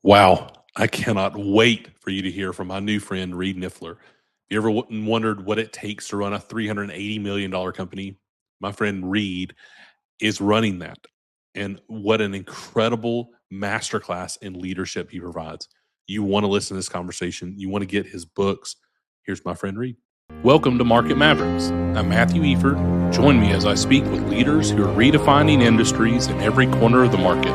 Wow. I cannot wait for you to hear from my new friend, Reed Nyffeler. If you ever wondered what it takes to run a $380 million company, my friend Reed is running that. And what an incredible masterclass in leadership he provides. You want to listen to this conversation, you want to get his books. Here's my friend Reed. Welcome to Market Mavericks. I'm Matthew Eford. Join me as I speak with leaders who are redefining industries in every corner of the market.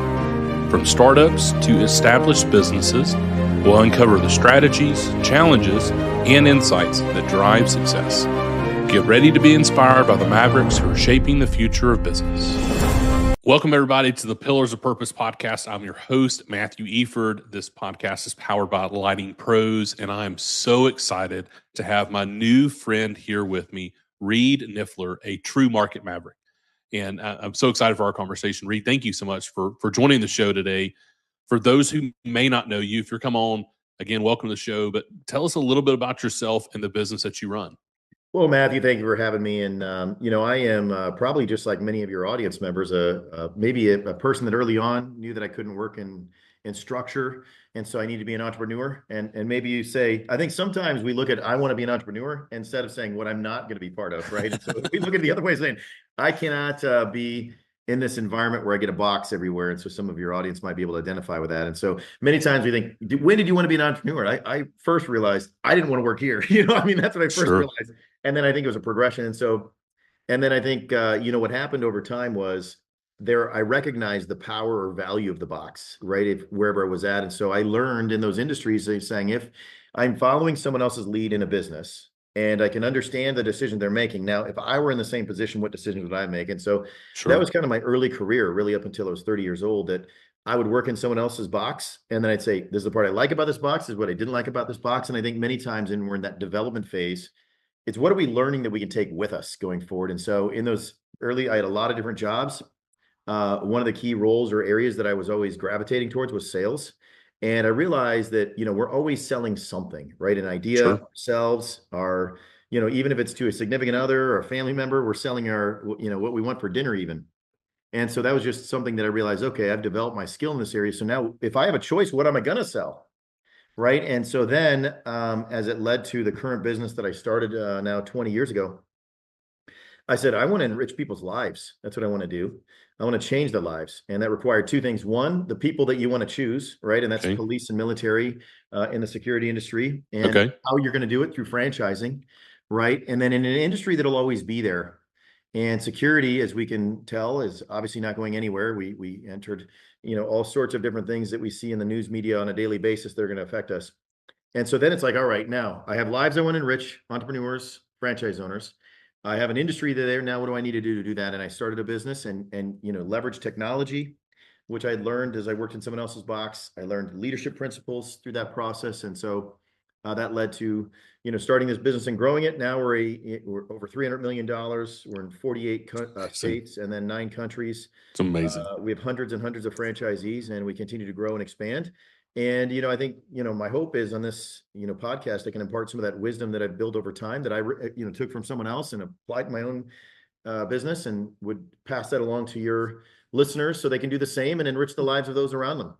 From startups to established businesses, we'll uncover the strategies, challenges, and insights that drive success. Get ready to be inspired by the Mavericks who are shaping the future of business. Welcome, everybody, to the Pillars of Purpose podcast. I'm your host, Matthew Eford. This podcast is powered by Lighting Pros, and I am so excited to have my new friend here with me, Reed Nyffeler, a true market maverick. And I'm so excited for our conversation. Reed, thank you so much for joining the show today. For those who may not know you, if you're come on, again, welcome to the show, but tell us a little bit about yourself and the business that you run. Well, Matthew, thank you for having me. And, I am probably just like many of your audience members, maybe a person that early on knew that I couldn't work in structure. And so I need to be an entrepreneur. And maybe you say, I think sometimes we look at, I want to be an entrepreneur instead of saying what I'm not going to be part of, right? And so we look at the other way saying, I cannot be in this environment where I get a box everywhere. And so some of your audience might be able to identify with that. And so many times we think, when did you want to be an entrepreneur? I first realized I didn't want to work here. That's what I first Sure. realized. And then I think it was a progression. And then I think, what happened over time was I recognized the power or value of the box, right? If wherever I was at. And so I learned in those industries, saying, if I'm following someone else's lead in a business and I can understand the decision they're making. Now, if I were in the same position, what decisions would I make? And so that Sure. was kind of my early career, really up until I was 30 years old, that I would work in someone else's box. And then I'd say, this is the part I like about this box, this is what I didn't like about this box. And I think many times when we're in that development phase, it's what are we learning that we can take with us going forward? And so in those I had a lot of different jobs. One of the key roles or areas that I was always gravitating towards was sales. And I realized that, we're always selling something, right? An idea, Sure. ourselves, even if it's to a significant other or a family member, we're selling what we want for dinner even. And so that was just something that I realized, okay, I've developed my skill in this area. So now if I have a choice, what am I going to sell? Right. And so then, as it led to the current business that I started now 20 years ago, I said, I want to enrich people's lives. That's what I want to do. I want to change their lives. And that required two things. One, the people that you want to choose, right? And that's Okay. police and military in the security industry, and Okay. how you're going to do it through franchising, right? And then in an industry that'll always be there. And security, as we can tell, is obviously not going anywhere. We entered, all sorts of different things that we see in the news media on a daily basis that are going to affect us. And so then it's like, all right, now I have lives I want to enrich, entrepreneurs, franchise owners. I have an industry there now. What do I need to do that? And I started a business and leverage technology, which I learned as I worked in someone else's box. I learned leadership principles through that process, and so that led to starting this business and growing it. Now we're over $300 million. We're in 48 Amazing. states and then 9 countries. It's amazing. We have hundreds and hundreds of franchisees, and we continue to grow and expand. And, I think, my hope is on this, podcast, I can impart some of that wisdom that I've built over time that I, took from someone else and applied to my own business, and would pass that along to your listeners so they can do the same and enrich the lives of those around them.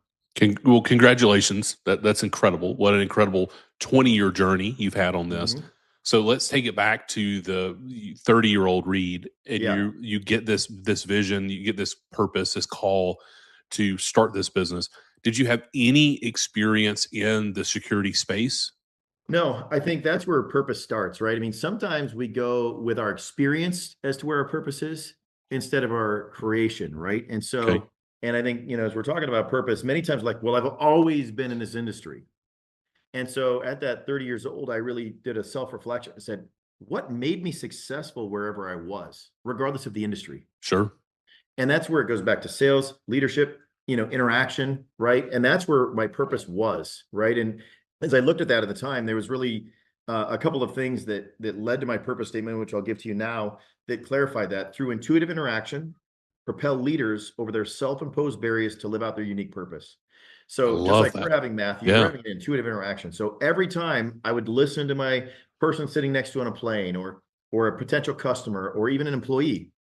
Well, congratulations. That's incredible. What an incredible 20-year journey you've had on this. Mm-hmm. So let's take it back to the 30-year-old Reed, and Yeah. you get this vision, you get this purpose, this call to start this business. Did you have any experience in the security space? No, I think that's where purpose starts, right? I mean, sometimes we go with our experience as to where our purpose is instead of our creation, right? And Okay. so, and I think, as we're talking about purpose, many times like, well, I've always been in this industry. And so at that 30 years old, I really did a self-reflection. I said, what made me successful wherever I was, regardless of the industry? Sure. And that's where it goes back to sales, leadership, interaction, right? And that's where my purpose was, right? And as I looked at that at the time, there was really a couple of things that led to my purpose statement, which I'll give to you now, that clarified that. Through intuitive interaction, propel leaders over their self-imposed barriers to live out their unique purpose. I So just love like we're that. having, Matthew, we're Yeah. having an intuitive interaction. So every time I would listen to my person sitting next to on a plane, or a potential customer, or even an employee,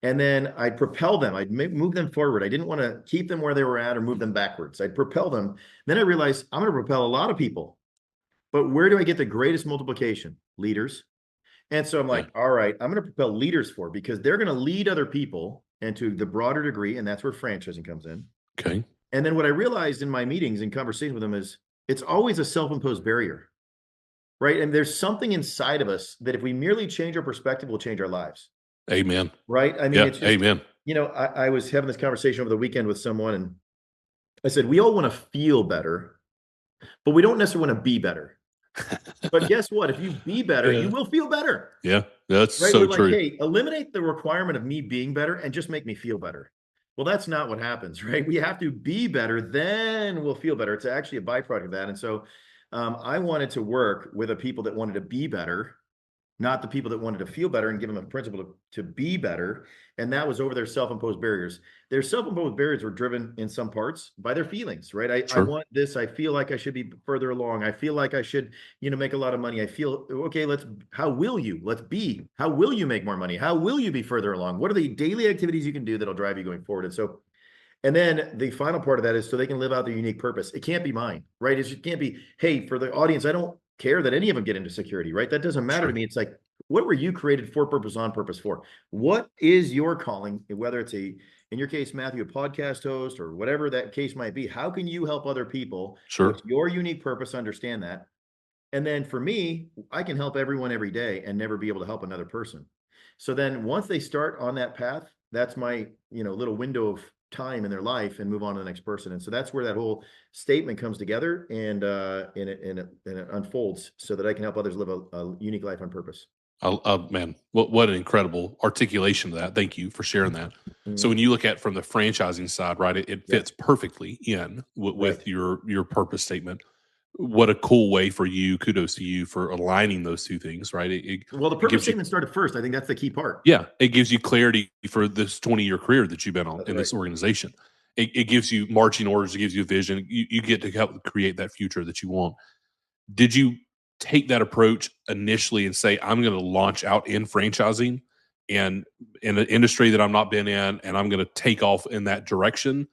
And then I'd propel them. I'd move them forward. I didn't want to keep them where they were at or move them backwards. I'd propel them. Then I realized I'm going to propel a lot of people. But where do I get the greatest multiplication? Leaders. And so I'm Yeah. like, all right, I'm going to propel leaders for because they're going to lead other people and to the broader degree. And that's where franchising comes in. Okay. And then what I realized in my meetings and conversations with them is it's always a self-imposed barrier, right? And there's something inside of us that if we merely change our perspective, will change our lives, Amen. right? I mean, Yeah. it's just, Amen. I was having this conversation over the weekend with someone and I said, we all want to feel better, but we don't necessarily want to be better. But guess what? If you be better, Yeah. you will feel better. Yeah. That's Right? so We're like, true. hey, eliminate the requirement of me being better and just make me feel better. Well, that's not what happens, right? We have to be better, then we'll feel better. It's actually a byproduct of that. And so I wanted to work with the people that wanted to be better, not the people that wanted to feel better, and give them a principle to be better. And that was over their self-imposed barriers. Their self-imposed barriers were driven in some parts by their feelings, right? I Sure. want this. I feel like I should be further along. I feel like I should, make a lot of money. I feel, okay, how will you make more money? How will you be further along? What are the daily activities you can do that'll drive you going forward? And then the final part of that is so they can live out their unique purpose. It can't be mine, right? It can't be, hey, for the audience, I don't care that any of them get into security, right? That doesn't matter to Sure. me. It's like, what were you created for purpose, on purpose for? What is your calling? Whether it's in your case, Matthew, a podcast host or whatever that case might be, how can you help other people? Sure. What's your unique purpose? Understand that. And then for me, I can help everyone every day and never be able to help another person. So then once they start on that path, that's my, little window of time in their life and move on to the next person. And so that's where that whole statement comes together and it unfolds so that I can help others live a unique life on purpose. Man, what an incredible articulation of that. Thank you for sharing that. So when Mhm. you look at from the franchising side, right, it Yeah, fits perfectly in right. with your purpose statement. What a cool way for you. Kudos to you for aligning those two things, right? Well, the It purpose gives you, statement started first. I think that's the key part. yeah, it gives you clarity for this 20-year career that you've been on That's in right. this organization. It gives you marching orders. It gives you a vision. You get to help create that future that you want. Did you take that approach initially and say, I'm going to launch out in franchising and in an industry that I'm not been in, and I'm going to take off in that direction?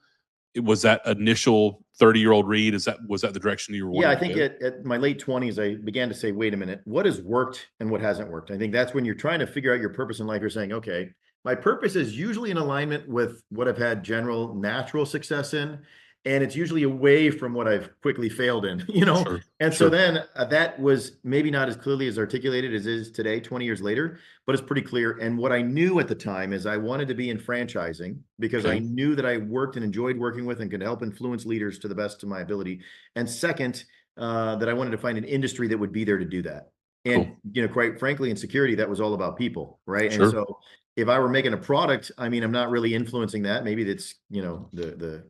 Was that initial 30-year-old Reed? Was that the direction you were Yeah, wanting I to think go? at my late 20s, I began to say, wait a minute, what has worked and what hasn't worked? I think that's when you're trying to figure out your purpose in life. You're saying, okay, my purpose is usually in alignment with what I've had general natural success in, and it's usually away from what I've quickly failed in, Sure, And so sure. then that was maybe not as clearly as articulated as is today, 20 years later, but it's pretty clear. And what I knew at the time is I wanted to be in franchising because I Okay, knew that I worked and enjoyed working with and could help influence leaders to the best of my ability. And second, that I wanted to find an industry that would be there to do that. cool. And, quite frankly, in security, that was all about people, right? And Sure, so if I were making a product, I mean, I'm not really influencing that. Maybe that's, the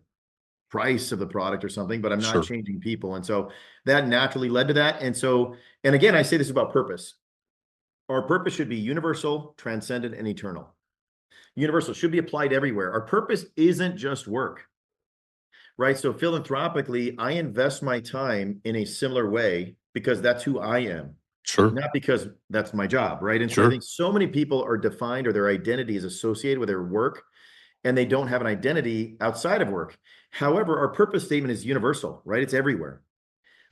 price of the product or something, but I'm not sure. changing people. And so that naturally led to that. And so, and again, I say this about purpose. Our purpose should be universal, transcendent, and eternal. Universal should be applied everywhere. Our purpose isn't just work, right? So philanthropically, I invest my time in a similar way because that's who I am, Sure, not because that's my job, right? And so I sure, think so many people are defined or their identity is associated with their work and they don't have an identity outside of work. However, our purpose statement is universal, right? It's everywhere.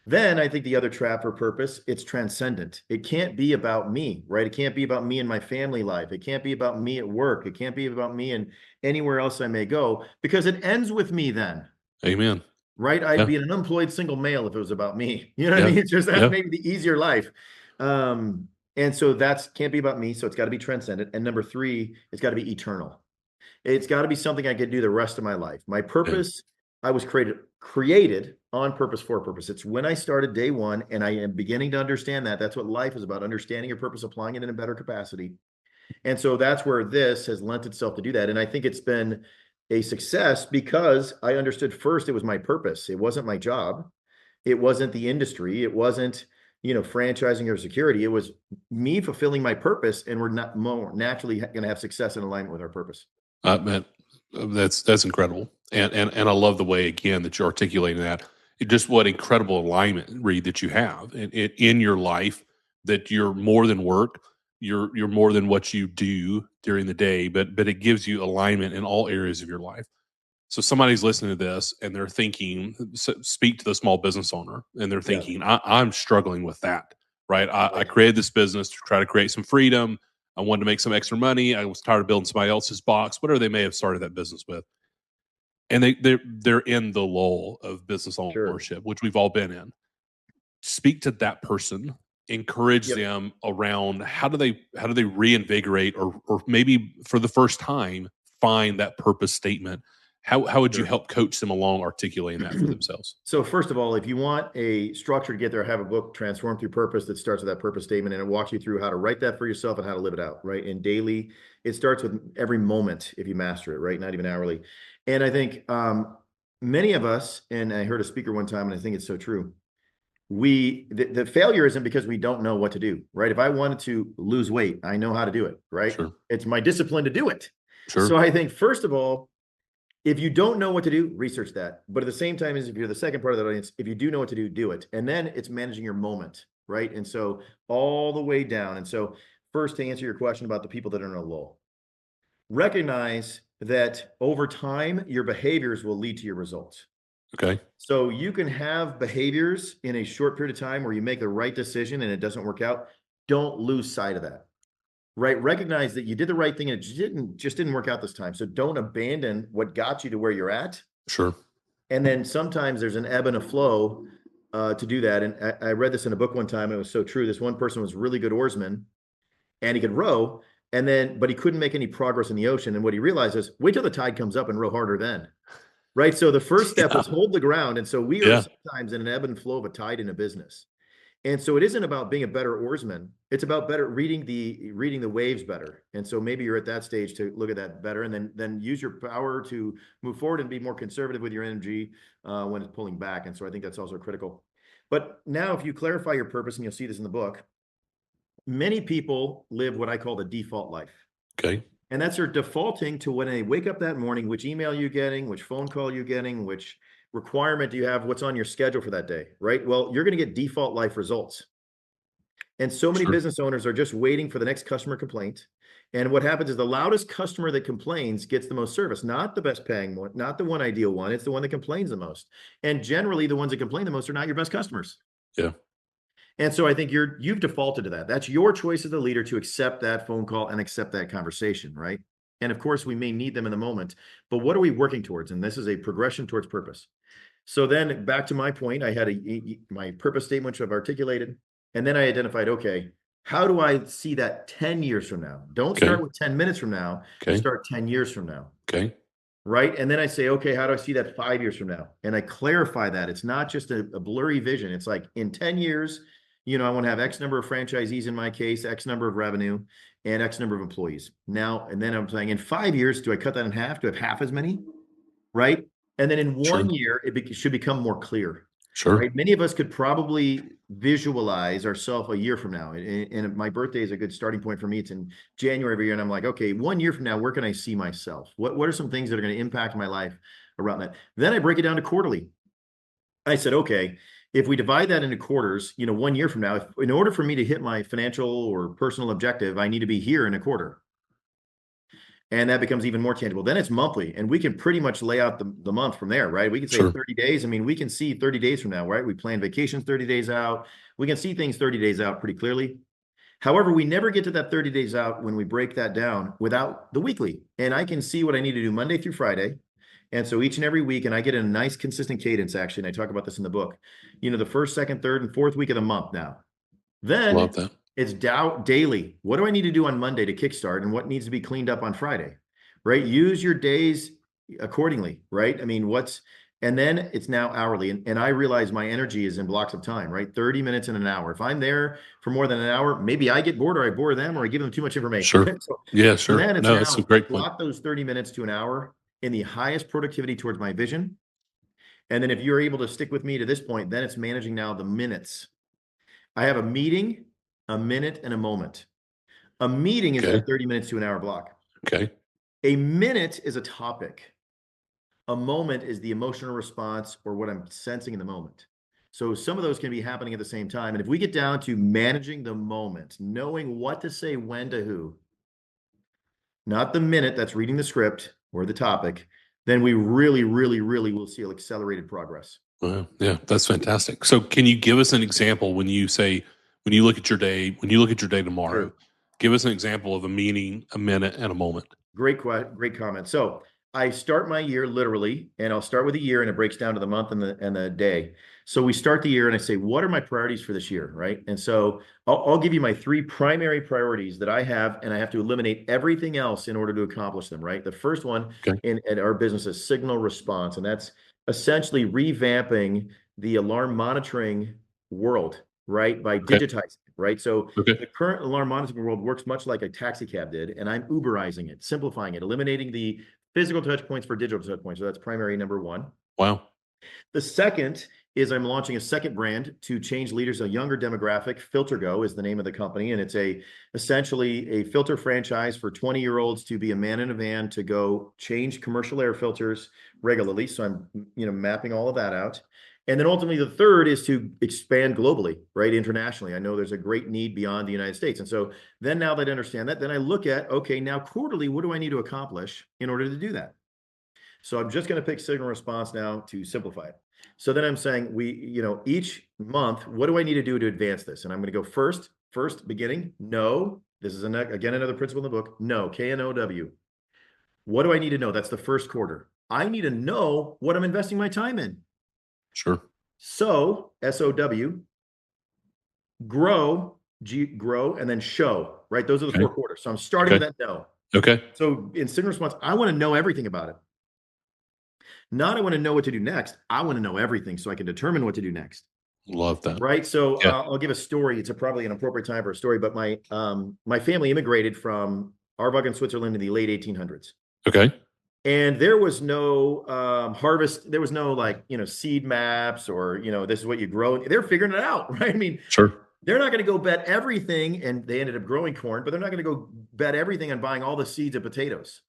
Then I think the other trap for purpose, it's transcendent. It can't be about me, right? It can't be about me and my family life. It can't be about me at work. It can't be about me and anywhere else I may go because it ends with me then, amen. right? I'd Yeah, be an unemployed single male if it was about me. You know what I yeah, mean? It's just that's yeah, maybe the easier life. And so that's can't be about me. So it's got to be transcendent. And number three, it's got to be eternal. It's got to be something I could do the rest of my life. My yeah. purpose, I was created on purpose for purpose. It's when I started day one, and I am beginning to understand that. That's what life is about: understanding your purpose, applying it in a better capacity. And so that's where this has lent itself to do that. And I think it's been a success because I understood first it was my purpose. It wasn't my job. It wasn't the industry. It wasn't, franchising or security. It was me fulfilling my purpose, and we're not more naturally going to have success in alignment with our purpose. Man, that's incredible, and I love the way again that you're articulating that. Just what incredible alignment, Reed, that you have in your life. That you're more than work. You're more than what you do. during the day, but it gives you alignment in all areas of your life. So somebody's listening to this and they're thinking, speak to the small business owner, and they're Yeah. thinking, I'm struggling with that, right? I Right. created this business to try to create some freedom. I wanted to make some extra money. I was tired of building somebody else's box, whatever they may have started that business with. And they're in the lull of business Sure. ownership, which we've all been in. Speak to that person, encourage Yep. them around how do they reinvigorate, or maybe for the first time find that purpose statement. How would you Sure. help coach them along articulating that for themselves? So first of all, if you want a structure to get there, I have a book, Transform Through Purpose, that starts with that purpose statement, and it walks you through how to write that for yourself and how to live it out, right? And daily, it starts with every moment if you master it, right? Not even hourly. And I think many of us, and I heard a speaker one time, and I think it's so true. The failure isn't because we don't know what to do, right? If I wanted to lose weight, I know how to do it, right? Sure. It's my discipline to do it. Sure. So I think first of all, if you don't know what to do, research that. But at the same time, as if you're the second part of that audience, if you do know what to do it. And then it's managing your moment, right? And so all the way down. And so first, to answer your question about the people that are in a lull, recognize that over time, your behaviors will lead to your results. Okay. So you can have behaviors in a short period of time where you make the right decision and it doesn't work out. Don't lose sight of that, right? Recognize that you did the right thing and it just didn't work out this time. So don't abandon what got you to where you're at. Sure. And then sometimes there's an ebb and a flow to do that. And I read this in a book one time. It was so true. This one person was a really good oarsman and he could row, but he couldn't make any progress in the ocean. And what he realized is, wait till the tide comes up and row harder then. Right. So the first step Yeah. was hold the ground. And so we are Yeah. sometimes in an ebb and flow of a tide in a business. And so it isn't about being a better oarsman. It's about better reading the waves better. And so maybe you're at that stage to look at that better, and then use your power to move forward and be more conservative with your energy when it's pulling back. And so I think that's also critical. But now, if you clarify your purpose, and you'll see this in the book, many people live what I call the default life. Okay. And that's they're defaulting to when they wake up that morning, which email you're getting, which phone call you're getting, which requirement do you have, what's on your schedule for that day, right? Well, you're going to get default life results. And so many Sure. business owners are just waiting for the next customer complaint. And what happens is the loudest customer that complains gets the most service, not the best paying one, not the one ideal one. It's the one that complains the most. And generally, the ones that complain the most are not your best customers. Yeah. And so I think you've defaulted to that. That's your choice as a leader to accept that phone call and accept that conversation, right? And of course, we may need them in the moment, but what are we working towards? And this is a progression towards purpose. So then back to my point, I had my purpose statement, which I've articulated, and then I identified, okay, how do I see that 10 years from now? Don't Okay. start with 10 minutes from now, Okay. start 10 years from now. Okay. Right. And then I say, okay, how do I see that 5 years from now? And I clarify that it's not just a blurry vision. It's like in 10 years, I want to have X number of franchisees in my case, X number of revenue, and X number of employees. Now, and then I'm saying in 5 years, do I cut that in half? Do I have half as many? Right. And then in Sure. 1 year, should become more clear. Sure. Right. Many of us could probably visualize ourselves a year from now. And my birthday is a good starting point for me. It's in January every year. And I'm like, okay, 1 year from now, where can I see myself? What are some things that are going to impact my life around that? Then I break it down to quarterly. I said, okay, if we divide that into quarters, 1 year from now, in order for me to hit my financial or personal objective, I need to be here in a quarter. And that becomes even more tangible. Then it's monthly, and we can pretty much lay out the month from there, right? We can say Sure. 30 days. I mean, we can see 30 days from now, right? We plan vacations 30 days out. We can see things 30 days out pretty clearly. However, we never get to that 30 days out when we break that down without the weekly. And I can see what I need to do Monday through Friday. And so each and every week, and I get a nice consistent cadence, actually, and I talk about this in the book, the first, second, third, and fourth week of the month now. Love Then that. it's daily. What do I need to do on Monday to kickstart, and what needs to be cleaned up on Friday, right? Use your days accordingly, right? I mean, and then it's now hourly. And I realize my energy is in blocks of time, right? 30 minutes in an hour. If I'm there for more than an hour, maybe I get bored or I bore them or I give them too much information. Sure. Yeah. So Sure. then it's No, that's a now great point. block those 30 minutes to an hour in the highest productivity towards my vision. And then if you're able to stick with me to this point, then it's managing now the minutes. I have a meeting, a minute, and a moment. A meeting is Okay. that 30 minutes to an hour block. Okay. A minute is a topic. A moment is the emotional response or what I'm sensing in the moment. So some of those can be happening at the same time. And if we get down to managing the moment, knowing what to say when to who, not the minute that's reading the script or the topic, then we really, really, really will see accelerated progress. Yeah, that's fantastic. So, can you give us an example when you say when you look at your day, tomorrow? Sure. Give us an example of a meaning, a minute, and a moment. Great comment. So I start my year literally, and I'll start with the year, and it breaks down to the month and the day. So we start the year, and I say, what are my priorities for this year, right? And so I'll give you my three primary priorities that I have, and I have to eliminate everything else in order to accomplish them, right? The first one Okay. in our business is signal response, and that's essentially revamping the alarm monitoring world, right? By Okay. digitizing, right? So Okay. the current alarm monitoring world works much like a taxi cab did, and I'm Uberizing it, simplifying it, eliminating the physical touch points for digital touch points. So that's primary number one. Wow. The second is I'm launching a second brand to change leaders, a younger demographic. FilterGo is the name of the company, and it's essentially a filter franchise for 20-year-olds to be a man in a van to go change commercial air filters regularly. So I'm mapping all of that out. And then ultimately the third is to expand globally, right? Internationally. I know there's a great need beyond the United States. And so then now that I understand that, then I look at, okay, now quarterly, what do I need to accomplish in order to do that? So I'm just going to pick signal response now to simplify it. So then I'm saying each month, what do I need to do to advance this? And I'm going to go first beginning, no. This is again another principle in the book, no, K-N-O-W. What do I need to know? That's the first quarter. I need to know what I'm investing my time in. Sure. So S-O-W, grow, grow, and then show, right? Those are the Okay. 4 quarters. So I'm starting Okay. with that no. Okay. So in signal response, I want to know everything about it. Not I want to know what to do next. I want to know everything so I can determine what to do next. Love that. Right. So Yeah. I'll give a story. It's probably an appropriate time for a story, but my family immigrated from Arvag, Switzerland in the late 1800s. Okay. And there was no harvest. There was no seed maps or, this is what you grow. They're figuring it out. Right. I mean, Sure. they're not going to go bet everything. And they ended up growing corn, but they're not going to go bet everything on buying all the seeds of potatoes.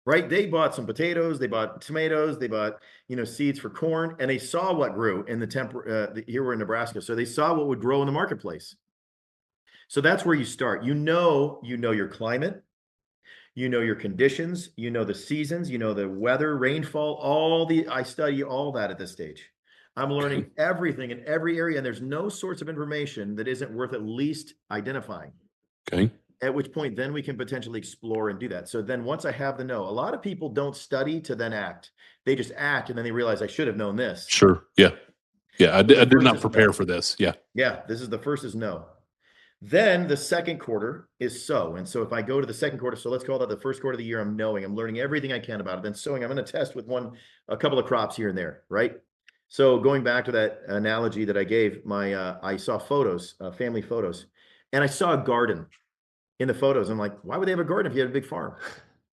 Right. They bought some potatoes, they bought tomatoes, they bought, seeds for corn, and they saw what grew in here we're in Nebraska. So they saw what would grow in the marketplace. So that's where you start. Your climate, your conditions, the seasons, the weather, rainfall, I study all that at this stage. I'm learning Okay. everything in every area, and there's no source of information that isn't worth at least identifying. Okay. At which point then we can potentially explore and do that. So then once I have the know, a lot of people don't study to then act. They just act and then they realize I should have known this. Sure. Yeah. Yeah. I So the did first not is prepare no. for this. Yeah. Yeah, this is the first is no. Then the second quarter is sow. And so if I go to the second quarter, so let's call that the first quarter of the year, I'm learning everything I can about it. Then sowing, I'm going to test with a couple of crops here and there, right? So going back to that analogy that I gave, I saw photos, family photos, and I saw a garden in the photos. I'm like, why would they have a garden if you had a big farm?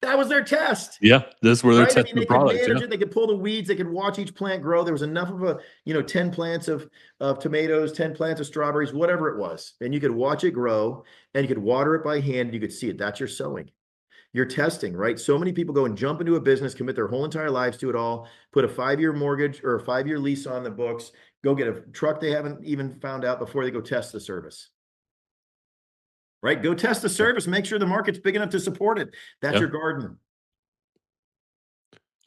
That was their test, Yeah. This is where they're right? I mean, testing the they could products. manage Yeah. it. They could pull the weeds. They could watch each plant grow. There was enough of 10 plants of tomatoes, 10 plants of strawberries, whatever it was. And you could watch it grow and you could water it by hand and you could see it. That's your sowing. You're testing, right? So many people go and jump into a business, commit their whole entire lives to it all, put a 5-year mortgage or a 5-year lease on the books, go get a truck they haven't even found out before they go test the service. Right? Go test the service, make sure the market's big enough to support it. That's Yeah. your garden.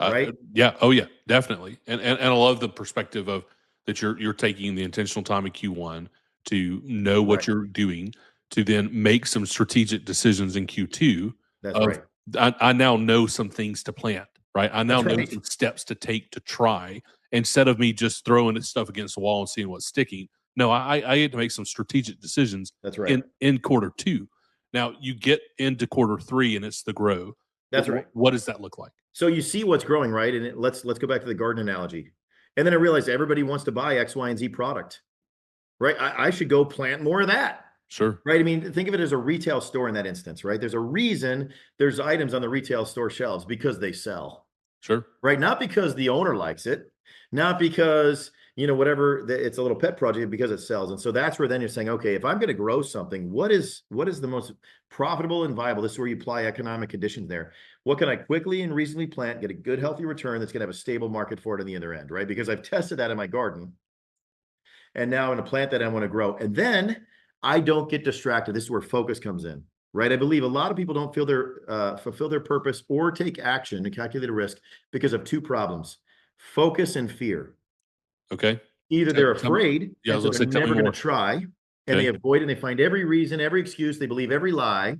Right? Yeah. Oh, yeah. Definitely. And I love the perspective of that you're taking the intentional time in Q1 to know Right. what you're doing to then make some strategic decisions in Q2 That's of right. I now know some things to plant, right? I now That's know right. some steps to take to try instead of me just throwing this stuff against the wall and seeing what's sticking. No, I had to make some strategic decisions That's right. in quarter 2. Now you get into quarter 3 and it's the grow. That's right. What does that look like? So you see what's growing, right? And let's go back to the garden analogy. And then I realized everybody wants to buy X, Y, and Z product, right? I should go plant more of that. Sure. Right. I mean, think of it as a retail store in that instance, right? There's a reason there's items on the retail store shelves because they sell. Sure. Right? Not because the owner likes it, not because, whatever, it's a little pet project, because it sells. And so that's where then you're saying, okay, if I'm going to grow something, what is the most profitable and viable? This is where you apply economic conditions there. What can I quickly and reasonably plant, get a good, healthy return that's going to have a stable market for it on the other end, right? Because I've tested that in my garden. And now I'm going to plant that I want to grow. And then I don't get distracted. This is where focus comes in, right? I believe a lot of people don't feel fulfill their purpose or take action and calculate a risk because of two problems: focus and fear. Okay. Either they're Tell me. afraid, Yeah, I and was so going to they're say, tell me never going to more. try, and they Okay. avoid and they find every reason, every excuse, they believe every lie,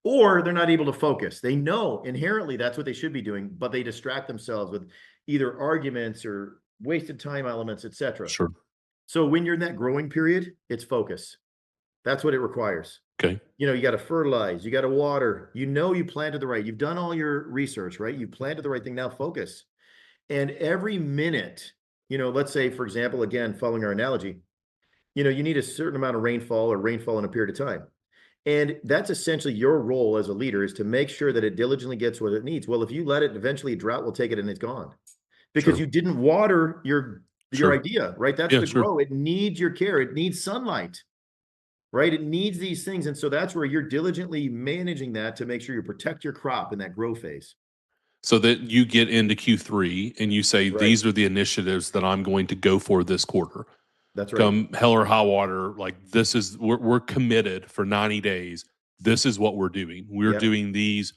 or they're not able to focus. They know inherently that's what they should be doing, but they distract themselves with either arguments or wasted time elements, etc. Sure. So when you're in that growing period, it's focus. That's what it requires. Okay. You got to fertilize, you got to water, you planted the right, you've done all your research, right? You planted the right thing. Now focus. And every minute, let's say, for example, again, following our analogy, you need a certain amount of rainfall in a period of time. And that's essentially your role as a leader, is to make sure that it diligently gets what it needs. Well, if you let it, eventually a drought will take it and it's gone because Sure. you didn't water your Sure. idea, right? That's Yeah, the sure. grow. It needs your care. It needs sunlight, right? It needs these things. And so that's where you're diligently managing that to make sure you protect your crop in that grow phase. So that you get into Q3 and you say, Right. these are the initiatives that I'm going to go for this quarter. That's right. Come hell or high water, like this is, we're committed for 90 days. This is what we're doing. We're Yep. doing these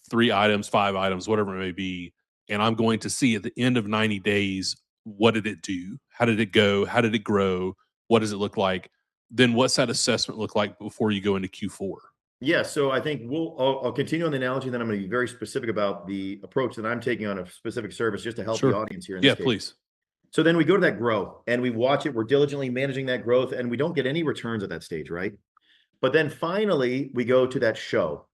3 items, 5 items, whatever it may be. And I'm going to see at the end of 90 days, what did it do? How did it go? How did it grow? What does it look like? Then what's that assessment look like before you go into Q4? Yeah, so I think I'll continue on the analogy, then I'm going to be very specific about the approach that I'm taking on a specific service just to help the Sure. audience here in this Yeah, case. please. So then we go to that grow and we watch it. We're diligently managing that growth and we don't get any returns at that stage, right? But then finally we go to that show.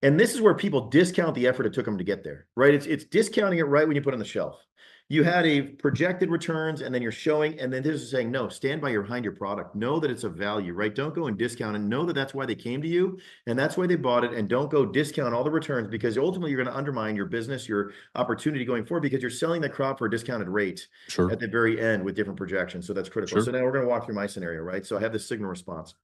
And this is where people discount the effort it took them to get there, right? It's discounting it right when you put it on the shelf. You had a projected returns and then you're showing, and then this is saying, no, stand behind your product. Know that it's a value, right? Don't go and discount, and know that that's why they came to you and that's why they bought it. And don't go discount all the returns, because ultimately you're going to undermine your business, your opportunity going forward, because you're selling the crop for a discounted rate Sure. at the very end with different projections. So that's critical. Sure. So now we're going to walk through my scenario, right? So I have this signal response.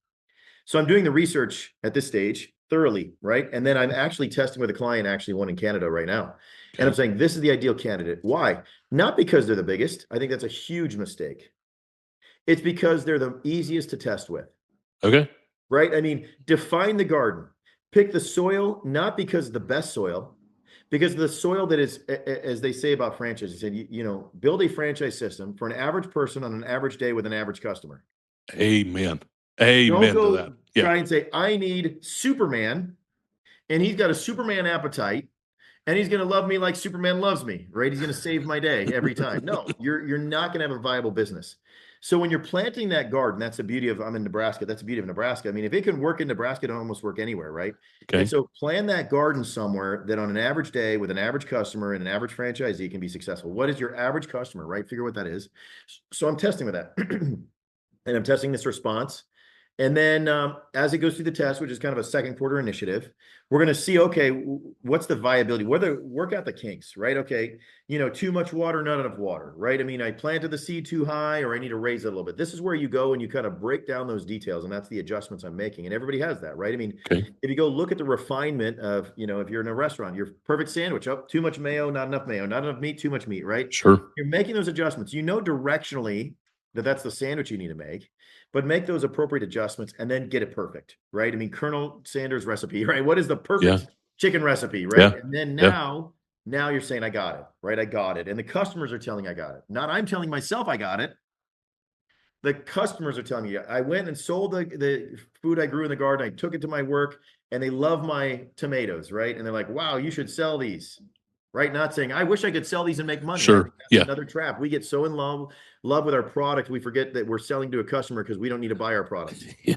So I'm doing the research at this stage thoroughly, right? And then I'm actually testing with a client, actually one in Canada right now. And I'm saying, this is the ideal candidate. Why? Not because they're the biggest. I think that's a huge mistake. It's because they're the easiest to test with, Okay. right? I mean, define the garden. Pick the soil, not because the best soil, because the soil that is, as they say about franchises, said, build a franchise system for an average person on an average day with an average customer. Amen. Don't Amen to that. go Yeah. try and say, I need Superman, and he's got a Superman appetite, and he's going to love me like Superman loves me, right? He's going to save my day every time. No, you're not going to have a viable business. So when you're planting that garden, that's the beauty of, I'm in Nebraska. That's the beauty of Nebraska. I mean, if it can work in Nebraska, it can almost work anywhere, right? And Okay. so plan that garden somewhere that on an average day with an average customer and an average franchisee can be successful. What is your average customer, right? Figure what that is. So I'm testing with that. And I'm testing this response. And then as it goes through the test, which is kind of a second quarter initiative, we're going to see, okay, what's the viability? Whether work out the kinks, right? Okay, too much water, not enough water, right? I mean, I planted the seed too high, or I need to raise it a little bit. This is where you go and you kind of break down those details, and that's the adjustments I'm making. And everybody has that, right? I mean, Okay. if you go look at the refinement of, if you're in a restaurant, your perfect sandwich, oh, too much mayo, not enough meat, too much meat, right? Sure. You're making those adjustments. Directionally that that's the sandwich you need to make, but make those appropriate adjustments and then get it perfect, right? I mean, Colonel Sanders recipe, right? What is the Yeah. perfect chicken recipe, right? Yeah. And then Yeah. now you're saying, I got it, right? I got it. And the customers are telling I got it. Not I'm telling myself I got it. The customers are telling me, I went and sold the food I grew in the garden. I took it to my work and they love my tomatoes, right? And they're like, wow, you should sell these, right? Not saying, I wish I could sell these and make money. I Sure. think that's Yeah. another trap. We get so in love with our product, we forget that we're selling to a customer because we don't need to buy our product. Yeah.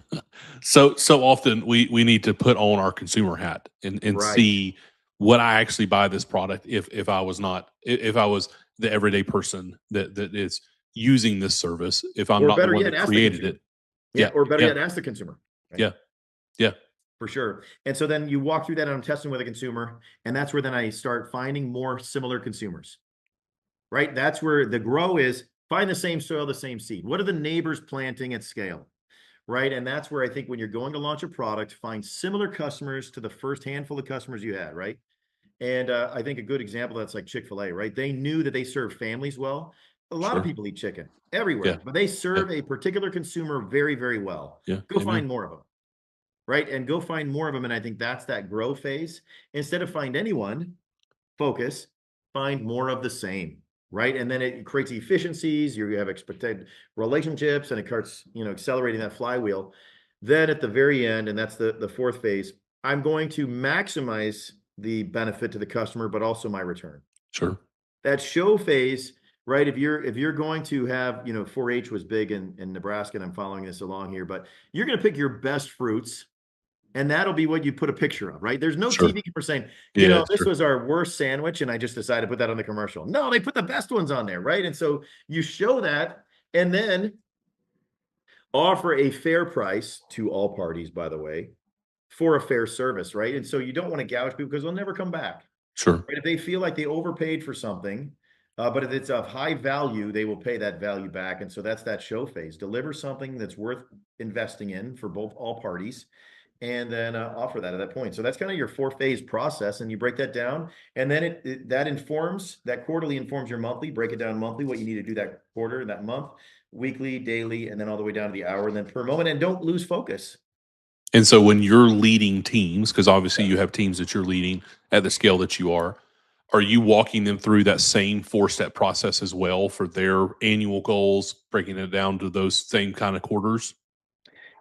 So often we need to put on our consumer hat and Right. see what I actually buy this product if I was not if I was the everyday person that is using this service, if I'm Or not the better one yet, that ask the created consumer. it. Yeah. Yeah. Or better Yeah. yet, ask the consumer. Right? Yeah. Yeah. For sure. And so then you walk through that and I'm testing with a consumer. And that's where then I start finding more similar consumers, right? That's where the grow is. Find the same soil, the same seed. What are the neighbors planting at scale? Right. And that's where I think when you're going to launch a product, find similar customers to the first handful of customers you had. Right. And I think a good example that's like Chick-fil-A, right? They knew that they serve families well. A lot of Sure. people eat chicken Yeah. everywhere, but they Yeah. serve a particular consumer very, very well. Yeah. Go Amen. find more of them. right? And go find more of them. And I think that's that grow phase. Instead of find anyone, focus, find more of the same, right? And then it creates efficiencies. You have expected relationships, and it starts, accelerating that flywheel. Then at the very end, and that's the fourth phase, I'm going to maximize the benefit to the customer, but also my return. Sure. That show phase, right? If you're going to have, 4-H was big in Nebraska, and I'm following this along here, but you're going to pick your best fruits, and that'll be what you put a picture of, right? There's no Sure. TV for saying, Yeah. this Sure. was our worst sandwich, and I just decided to put that on the commercial. No, they put the best ones on there, right? And so you show that, and then offer a fair price to all parties, by the way, for a fair service, right? And so you don't want to gouge people because they'll never come back. Sure. Right? If they feel like they overpaid for something, but if it's of high value, they will pay that value back. And so that's that show phase. Deliver something that's worth investing in for both all parties, and then offer that at that point. So that's kind of your 4-phase process, and you break that down, and then that quarterly informs your monthly. Break it down monthly, what you need to do that quarter, that month, weekly, daily, and then all the way down to the hour, and then per moment. And don't lose focus. And so when you're leading teams, because obviously Yeah. you have teams that you're leading at the scale that you are you walking them through that same 4-step process as well for their annual goals, breaking it down to those same kind of quarters?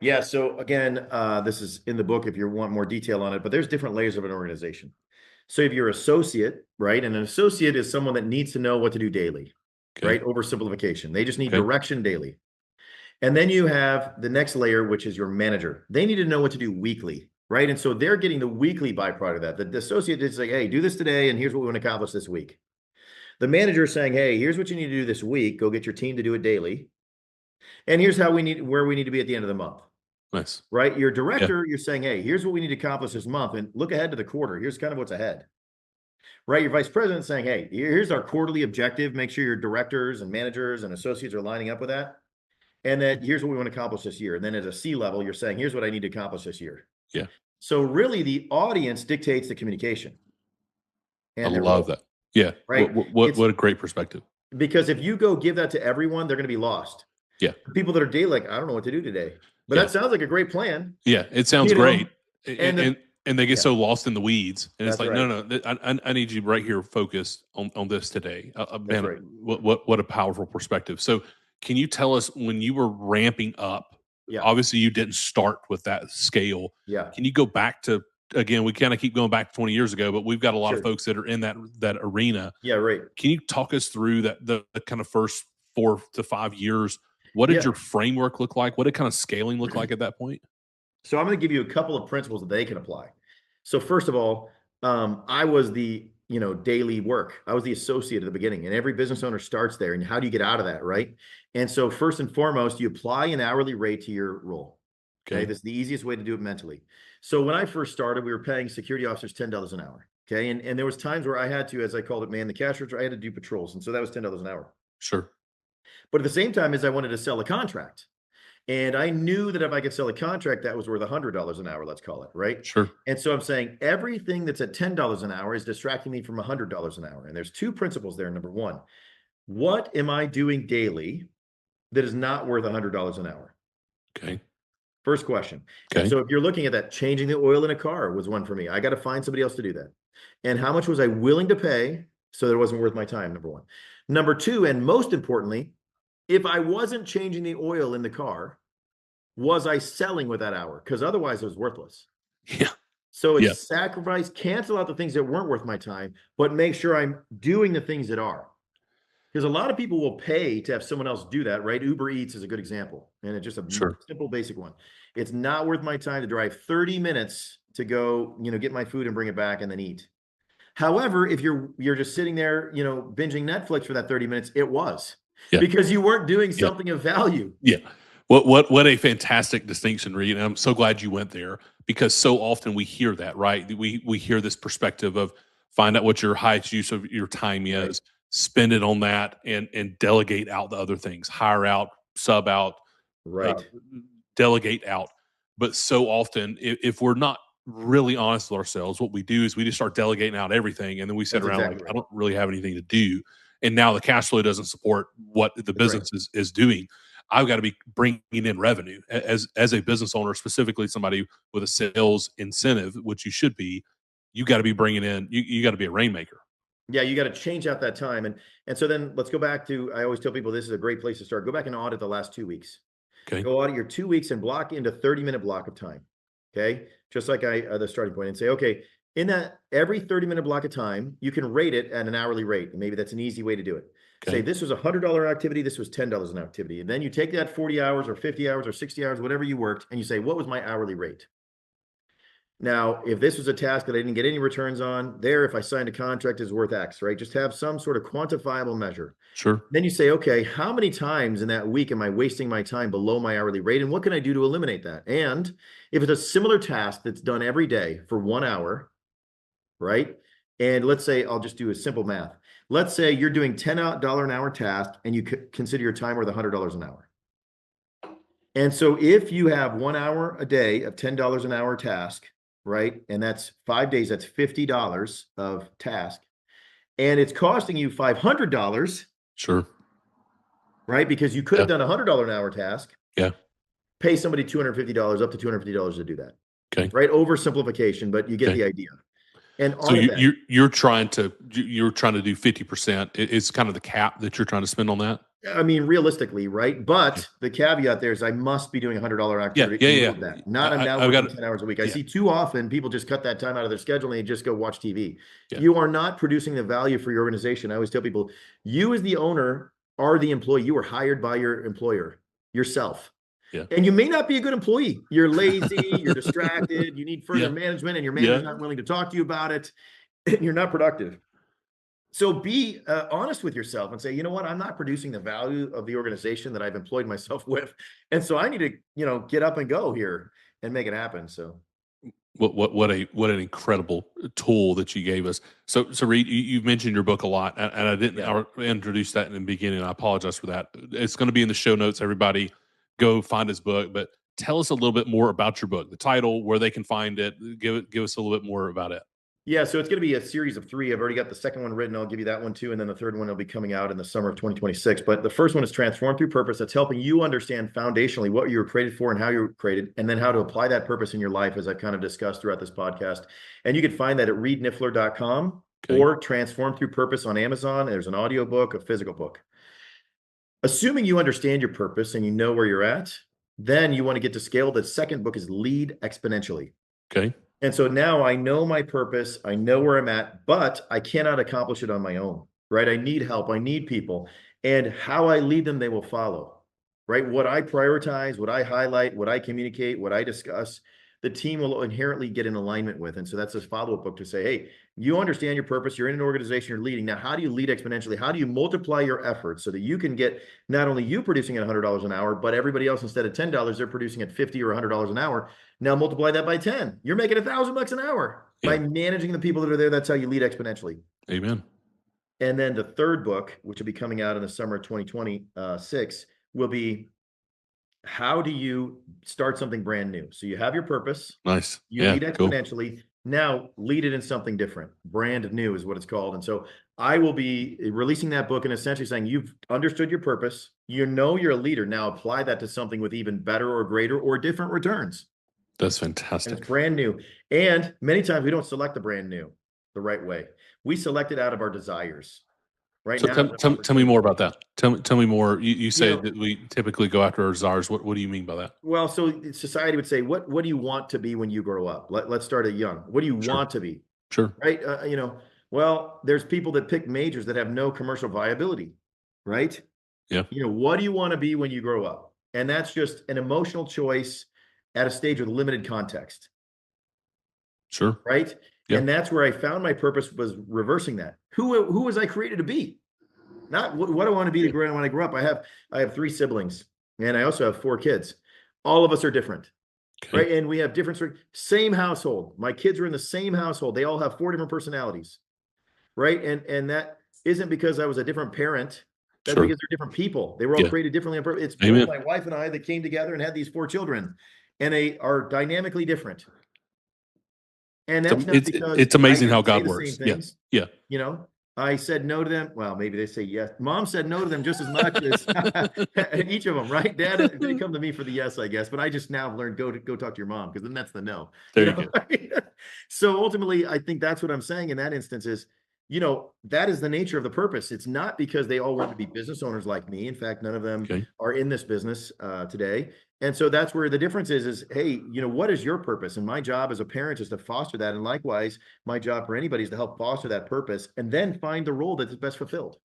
Yeah. So again, this is in the book if you want more detail on it, but there's different layers of an organization. So if you're associate, right, and an associate is someone that needs to know what to do daily, Okay. right? Oversimplification. They just need Okay. direction daily. And then you have the next layer, which is your manager. They need to know what to do weekly, right? And so they're getting the weekly byproduct of that. The associate is like, hey, do this today, and here's what we want to accomplish this week. The manager is saying, hey, here's what you need to do this week. Go get your team to do it daily. And here's where we need to be at the end of the month. Nice. Right? Your Yeah. director, you're saying, hey, here's what we need to accomplish this month, and look ahead to the quarter. Here's kind of what's ahead. Right? Your vice president saying, hey, here's our quarterly objective. Make sure your directors and managers and associates are lining up with that. And then here's what we want to accomplish this year. And then at a C level, you're saying, here's what I need to accomplish this year. Yeah. So really the audience dictates the communication I and their love role, that. Yeah. right? It's What a great perspective. because if you go give that to everyone, they're going to be lost. Yeah. The people that are daily, like, I don't know what to do today, but Yeah. that sounds like a great plan, Yeah. It sounds you know? great. And And they get yeah, so lost in the weeds, and it's that's like, right. no, I need you right here, focused on this today. That's Man, right. what a powerful perspective. So, can you tell us when you were ramping up? Yeah. Obviously, you didn't start with that scale. Yeah. Can you go back to, again? We kind of keep going back 20 years ago, but we've got a lot of Sure. folks that are in that arena. Yeah. Right. Can you talk us through the kind of first 4 to 5 years? What did Yeah. your framework look like? What did kind of scaling look like at that point? So I'm going to give you a couple of principles that they can apply. So first of all, I was the daily work. I was the associate at the beginning, and every business owner starts there. And how do you get out of that, right? And so first and foremost, you apply an hourly rate to your role. Okay, Okay. this is the easiest way to do it mentally. So when I first started, we were paying security officers $10 an hour. Okay, and there was times where I had to, as I called it, man the cash register. I had to do patrols, and so that was $10 an hour. Sure. But at the same time, as I wanted to sell a contract. And I knew that if I could sell a contract, that was worth $100 an hour, let's call it, right? Sure. And so I'm saying everything that's at $10 an hour is distracting me from $100 an hour. And there's two principles there. Number one, what am I doing daily that is not worth $100 an hour? Okay. First question. And Okay. so if you're looking at that, changing the oil in a car was one for me. I got to find somebody else to do that. And how much was I willing to pay so that it wasn't worth my time? Number one. Number two, and most importantly, if I wasn't changing the oil in the car, was I selling with that hour? Because otherwise it was worthless. Yeah. So Yeah. it's sacrifice, cancel out the things that weren't worth my time, but make sure I'm doing the things that are. Because a lot of people will pay to have someone else do that, right? Uber Eats is a good example. And it's just a Sure. simple, basic one. It's not worth my time to drive 30 minutes to go, get my food and bring it back and then eat. However, if you're just sitting there, binging Netflix for that 30 minutes, it was Yeah. because you weren't doing Yeah. something of value. Yeah. What a fantastic distinction, Reed. And I'm so glad you went there because so often we hear that, right? We hear this perspective of find out what your highest use of your time Right. is, spend it on that, and delegate out the other things, hire out, sub out, uh, Right. delegate out. But so often, if we're not really honest with ourselves, what we do is we just start delegating out everything, and then we sit That's around exactly like, I right. don't really have anything to do. And now the cash flow doesn't support what the That's right. business is doing. I've got to be bringing in revenue as a business owner, specifically somebody with a sales incentive, which you should be. You got to be bringing in. You got to be a rainmaker. Yeah, you got to change out that time. And so then let's go back to, I always tell people this is a great place to start. Go back and audit the last 2 weeks. Okay. Go audit your 2 weeks and block into 30-minute block of time. Okay. Just like the starting point, and say, okay, in that every 30-minute block of time, you can rate it at an hourly rate. And maybe that's an easy way to do it. Okay. Say this was $100 activity. This was $10 an activity. And then you take that 40 hours or 50 hours or 60 hours, whatever you worked, and you say, what was my hourly rate? Now, if this was a task that I didn't get any returns on, if I signed a contract, is worth X, right? Just have some sort of quantifiable measure. Sure. Then you say, okay, how many times in that week am I wasting my time below my hourly rate? And what can I do to eliminate that? And if it's a similar task that's done every day for 1 hour, right? And let's say, I'll just do a simple math. Let's say you're doing $10 an hour task and you consider your time worth $100 an hour. And so if you have 1 hour a day of $10 an hour task, right? And that's 5 days, that's $50 of task. And it's costing you $500. Sure. Right? Because you could have done a $100 an hour task. Yeah. Pay somebody $250, up to $250 to do that. Okay. Right? Oversimplification, but you get the idea. And so you're trying to do 50%. It's kind of the cap that you're trying to spend on that. I mean, realistically, right? But the caveat there is I must be doing $100 activity. Yeah. That. Not I'm now working 10 hours a week. I see too often people just cut that time out of their schedule and they just go watch TV. Yeah. You are not producing the value for your organization. I always tell people, you as the owner are the employee. You were hired by your employer, yourself. Yeah. And you may not be a good employee. You're lazy, you're distracted, you need further management, and your manager's not willing to talk to you about it, and you're not productive. So be honest with yourself and say, you know what, I'm not producing the value of the organization that I've employed myself with. And so I need to, get up and go here and make it happen. So what an incredible tool that you gave us. So Reed, you've mentioned your book a lot, and I didn't introduce that in the beginning. I apologize for that. It's going to be in the show notes. Everybody go find his book, but tell us a little bit more about your book, the title, where they can find it. Give us a little bit more about it. Yeah, so it's going to be a series of 3. I've already got the second one written. I'll give you that one too. And then the third one will be coming out in the summer of 2026. But the first one is Transform Through Purpose. That's helping you understand foundationally what you were created for and how you were created, and then how to apply that purpose in your life, as I've kind of discussed throughout this podcast. And you can find that at reednyffeler.com or Transform Through Purpose on Amazon. There's an audio book, a physical book. Assuming you understand your purpose and you know where you're at, then you want to get to scale. The second book is Lead Exponentially. Okay. And so now I know my purpose, I know where I'm at, but I cannot accomplish it on my own, right? I need help, I need people, and how I lead them, they will follow, right? What I prioritize, what I highlight, what I communicate, what I discuss, the team will inherently get in alignment with. And so that's this follow-up book to say, hey, you understand your purpose, you're in an organization, you're leading. Now, how do you lead exponentially? How do you multiply your efforts so that you can get not only you producing at $100 an hour, but everybody else, instead of $10, they're producing at $50 or $100 an hour. Now multiply that by 10. You're making $1,000 an hour by managing the people that are there. That's how you lead exponentially. Amen. And then the third book, which will be coming out in the summer of 2026, will be, how do you start something brand new? So you have your purpose. Nice. You lead exponentially. Cool. Now lead it in something different. Brand new is what it's called. And so I will be releasing that book and essentially saying, you've understood your purpose. You know you're a leader. Now apply that to something with even better or greater or different returns. That's fantastic. And it's brand new. And many times we don't select the brand new the right way. We select it out of our desires. Right so now, tell me more about that. Tell me more. You say that we typically go after our desires. What do you mean by that? Well, so society would say, what do you want to be when you grow up? Let's start at young. What do you want to be? Sure. Right. Well, there's people that pick majors that have no commercial viability. Right. Yeah. What do you want to be when you grow up? And that's just an emotional choice at a stage with limited context. Sure. Right. Yeah. And that's where I found my purpose, was reversing that. Who was I created to be? Not what I want to be when I grow up. I have 3 siblings, and I also have 4 kids. All of us are different. Okay. Right. And we have different same household. My kids are in the same household. They all have 4 different personalities. Right. And that isn't because I was a different parent. That's because they're different people. They were all created differently on purpose. It's both my wife and I that came together and had these 4 children, and they are dynamically different. And that's not because it's amazing how God works. Yeah. I said no to them. Well, maybe they say yes. Mom said no to them just as much as each of them, right? Dad, they come to me for the yes, I guess. But I just now have learned go talk to your mom because then that's the no. You There you know. go. So ultimately, I think that's what I'm saying in that instance is, that is the nature of the purpose. It's not because they all want to be business owners like me. In fact, none of them Okay. are in this business today. And so that's where the difference is, hey, what is your purpose? And my job as a parent is to foster that. And likewise, my job for anybody is to help foster that purpose and then find the role that's best fulfilled.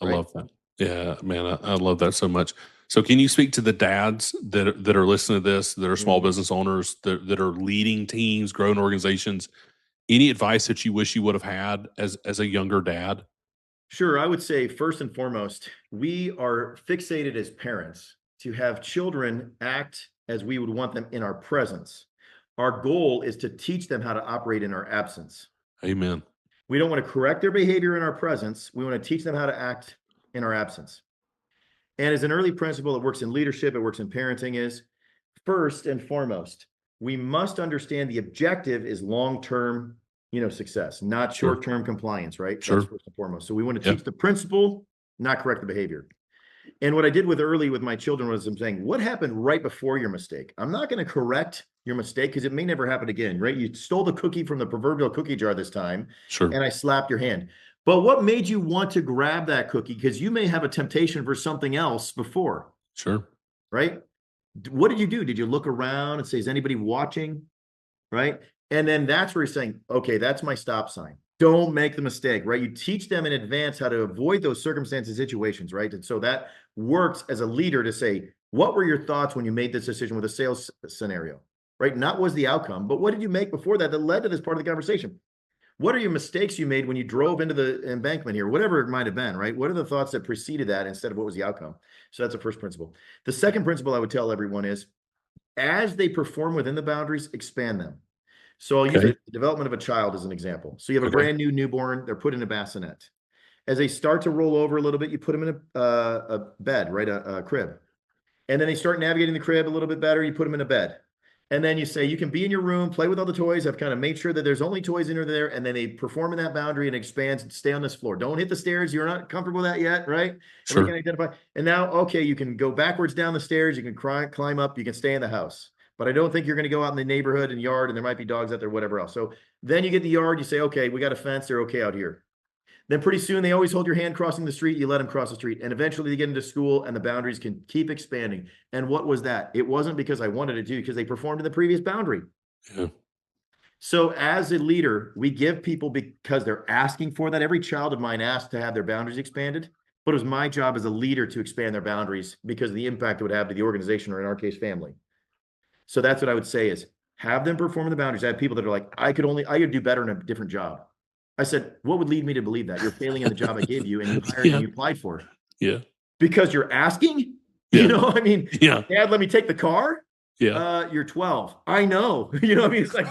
I Right. love that. Yeah, man, I love that so much. So, can you speak to the dads that are listening to this, that are small Mhm. business owners, that are leading teams, growing organizations? Any advice that you wish you would have had as a younger dad? Sure. I would say, first and foremost, we are fixated as parents to have children act as we would want them in our presence. Our goal is to teach them how to operate in our absence. Amen. We don't want to correct their behavior in our presence. We want to teach them how to act in our absence. And as an early principle that works in leadership, it works in parenting is first and foremost, we must understand the objective is long-term, success, not Sure. short-term compliance, right? That's Sure. first and foremost. So we want to Yeah. teach the principle, not correct the behavior. And what I did with my children was I'm saying, what happened right before your mistake? I'm not going to correct your mistake because it may never happen again, right? You stole the cookie from the proverbial cookie jar this time, Sure. and I slapped your hand. But what made you want to grab that cookie? Because you may have a temptation for something else before, Sure. right? What did you do? Did you look around and say, is anybody watching? Right. And then that's where you're saying, okay, that's my stop sign. Don't make the mistake, right? You teach them in advance how to avoid those circumstances, situations, right? And so that works as a leader to say, what were your thoughts when you made this decision with a sales scenario, right? Not what was the outcome, but what did you make before that led to this part of the conversation? What are your mistakes you made when you drove into the embankment here, whatever it might have been, right? What are the thoughts that preceded that instead of what was the outcome? So that's the first principle. The second principle I would tell everyone is as they perform within the boundaries, expand them. So I'll use Okay. the development of a child as an example. So you have a Okay. brand new newborn, they're put in a bassinet. As they start to roll over a little bit, you put them in a bed, right? A crib. And then they start navigating the crib a little bit better. You put them in a bed. And then you say, you can be in your room, play with all the toys. I've kind of made sure that there's only toys in there. And then they perform in that boundary and expands and stay on this floor. Don't hit the stairs. You're not comfortable with that yet, right? Everybody Sure. can identify. And now, okay, you can go backwards down the stairs. You can climb up. You can stay in the house. But I don't think you're going to go out in the neighborhood and yard and there might be dogs out there, whatever else. So then you get the yard. You say, okay, we got a fence. They're okay out here. Then pretty soon they always hold your hand crossing the street. You let them cross the street. And eventually they get into school and the boundaries can keep expanding. And what was that? It wasn't because I wanted it to, because they performed in the previous boundary. Yeah. So as a leader, we give people because they're asking for that. Every child of mine asked to have their boundaries expanded, but it was my job as a leader to expand their boundaries because of the impact it would have to the organization, or in our case, family. So that's what I would say is have them perform in the boundaries. I have people that are like, I could do better in a different job. I said, what would lead me to believe that? You're failing in the job I gave you and you hired Yeah. and you applied for. Yeah. Because you're asking? Yeah. I mean, Yeah. Dad, let me take the car. Yeah. You're 12. I know. I mean, it's like,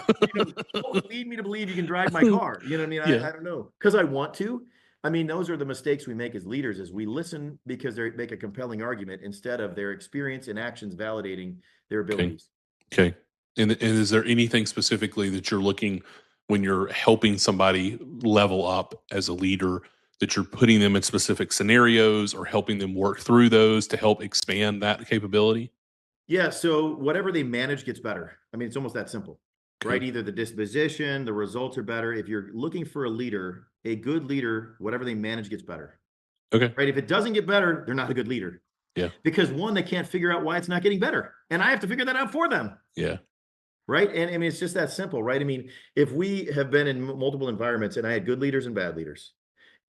what would lead me to believe you can drive my car? You know what I mean? Yeah. I don't know. Because I want to. I mean, those are the mistakes we make as leaders is we listen because they make a compelling argument instead of their experience and actions validating their Okay. abilities. Okay. And is there anything specifically that you're looking when you're helping somebody level up as a leader that you're putting them in specific scenarios or helping them work through those to help expand that capability? Yeah, so whatever they manage gets better. I mean, it's almost that simple, right? Okay. Either the disposition, the results are better. If you're looking for a leader, a good leader, whatever they manage gets better, Okay. right? If it doesn't get better, they're not a good leader Yeah. because one, they can't figure out why it's not getting better. And I have to figure that out for them, Yeah. right? And I mean, it's just that simple, right? I mean, if we have been in multiple environments and I had good leaders and bad leaders,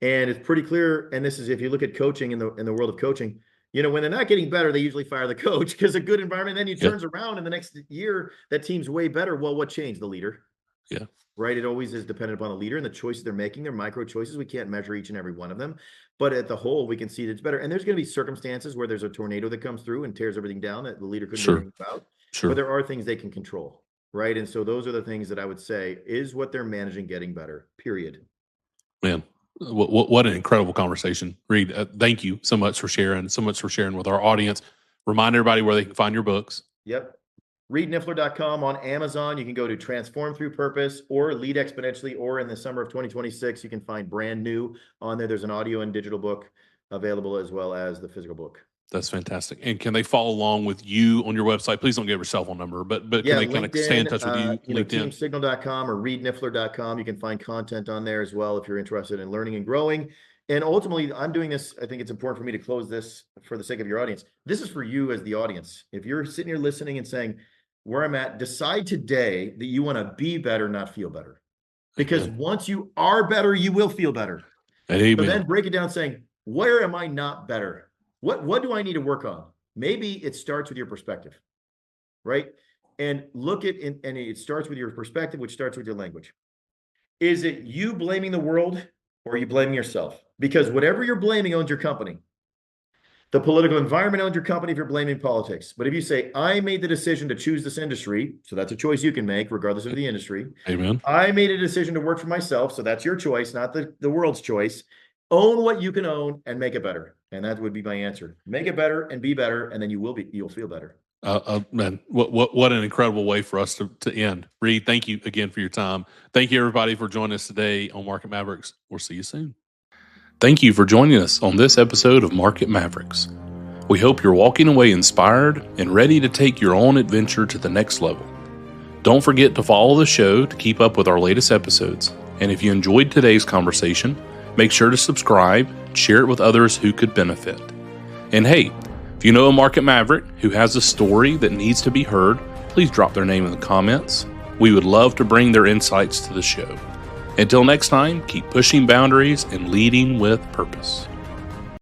and it's pretty clear, and this is if you look at coaching in the world of coaching, when they're not getting better, they usually fire the coach because a good environment, then he Yeah. turns around in the next year, that team's way better. Well, what changed? The leader, Yeah. right? It always is dependent upon the leader and the choices they're making. They're micro choices. We can't measure each and every one of them, but at the whole, we can see that it's better. And there's going to be circumstances where there's a tornado that comes through and tears everything down that the leader couldn't do Sure. anything about. But Sure. there are things they can control, right? And so those are the things that I would say is what they're managing getting better, period. Man, what an incredible conversation, Reed. Thank you so much for sharing. So much for sharing with our audience. Remind everybody where they can find your books. Yep. readnyffeler.com. On Amazon, you can go to Transform Through Purpose or Lead Exponentially, or in the summer of 2026, you can find brand new on there. There's an audio and digital book available as well as the physical book. That's fantastic. And can they follow along with you on your website? Please don't give your cell phone number, but Yeah, can they kind of stay in touch with you? LinkedIn, teamsignal.com or readnyffeler.com. You can find content on there as well if you're interested in learning and growing. And ultimately, I'm doing this. I think it's important for me to close this for the sake of your audience. This is for you as the audience. If you're sitting here listening and saying, where I'm at, decide today that you want to be better, not feel better. Because once you are better, you will feel better. Amen. But then break it down saying, where am I not better? What do I need to work on? Maybe it starts with your perspective, right? And and it starts with your perspective, which starts with your language. Is it you blaming the world, or are you blaming yourself? Because whatever you're blaming owns your company. The political environment owns your company if you're blaming politics. But if you say, I made the decision to choose this industry, so that's a choice you can make regardless of the industry. Amen. I made a decision to work for myself, so that's your choice, not the world's choice. Own what you can own and make it better. And that would be my answer. Make it better and be better, and then you'll feel better. Man, what an incredible way for us to end. Reed, thank you again for your time. Thank you, everybody, for joining us today on Market Mavericks. We'll see you soon. Thank you for joining us on this episode of Market Mavericks. We hope you're walking away inspired and ready to take your own adventure to the next level. Don't forget to follow the show to keep up with our latest episodes. And if you enjoyed today's conversation, make sure to subscribe, share it with others who could benefit. And hey, if you know a market maverick who has a story that needs to be heard, please drop their name in the comments. We would love to bring their insights to the show. Until next time, keep pushing boundaries and leading with purpose.